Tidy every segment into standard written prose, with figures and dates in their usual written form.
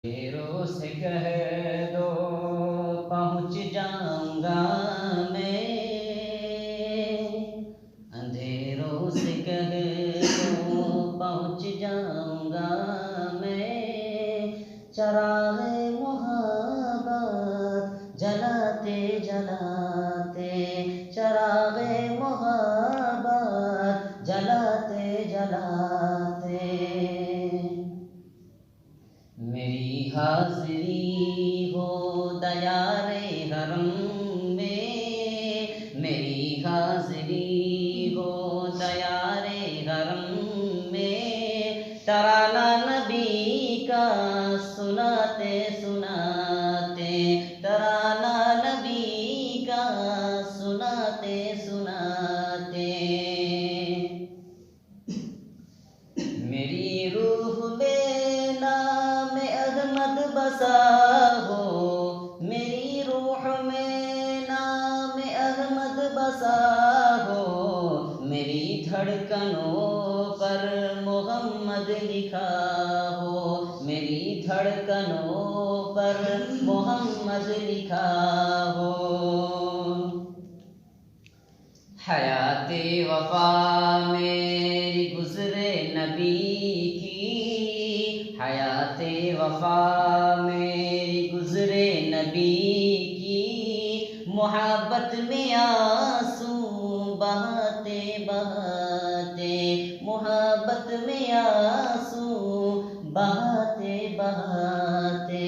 اندھیروں سے کہہ دو پہنچ جاؤں گا میں، اندھیروں سے کہہ دو پہنچ جاؤں گا میں، چراغ محبت جلاتے جلاتے، چراغ محبت جلاتے جلاتے، میری حاضری ہو دیار حرم میں، میری حاضری ہو دیار حرم میں، ترانہ نبی کا سناتے سناتے، ترانہ نبی کا سناتے سناتے، میری روح میں نام احمد بسا ہو، میری روح میں نام احمد بسا ہو، میری دھڑکنوں پر محمد لکھا ہو، میری دھڑکنوں پر محمد لکھا ہو، حیات وفا میری گزرے نبی کی، حیات وفا میری گزرے نبی کی، محبت میں آنسو بہاتے بہاتے، محبت میں آنسو بہاتے بہاتے،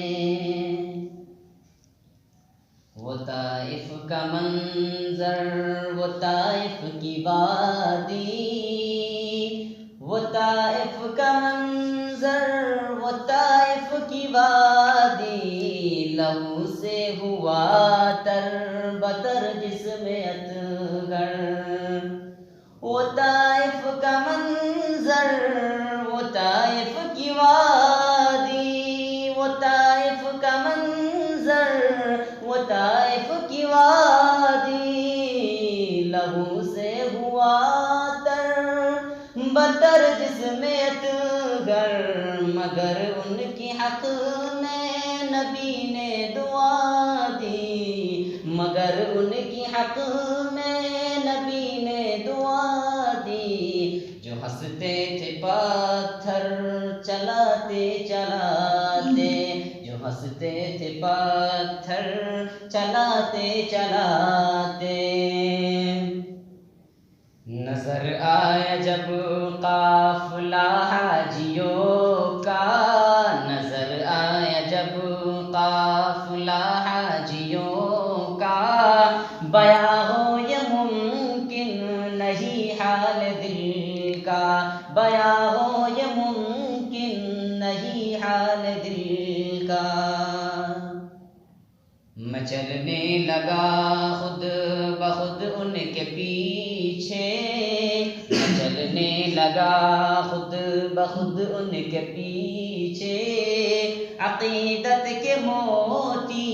وہ طائف کا منظر، وہ طائف کی وادی، وہ طائف کا منظر، وہ طائف کی وادی، لہو سے ہوا تر بتر جسم اطہر، وہ طائف کا منظر، وہ طائف کی وادی، وہ طائف کا منظر، وہ طائف کی وادی، لہو سے ہوا تر بتر جسم اطہر، مگر ان کی حق میں نبی نے دعا دی، مگر ان کی حق میں نبی نے دعا دی، جو ہنستے تھے پتھر چلاتے چلاتے، جو ہنستے تھے پتھر چلاتے چلاتے، نظر آیا جب قافلہ حاجیوں کا، نظر آیا جب قافلہ حاجیوں کا، بیاں ہو یہ ممکن نہیں حال دل کا، بیاں ہو یہ ممکن نہیں حال دل کا، میں چلنے لگا خود بخود ان کے پیچھے، میں چلنے لگا خود بخود ان کے پیچھے، عقیدت کے موتی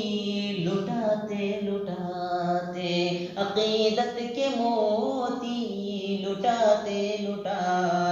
لٹاتے لٹاتے، عقیدت کے موتی لٹاتے لٹاتے،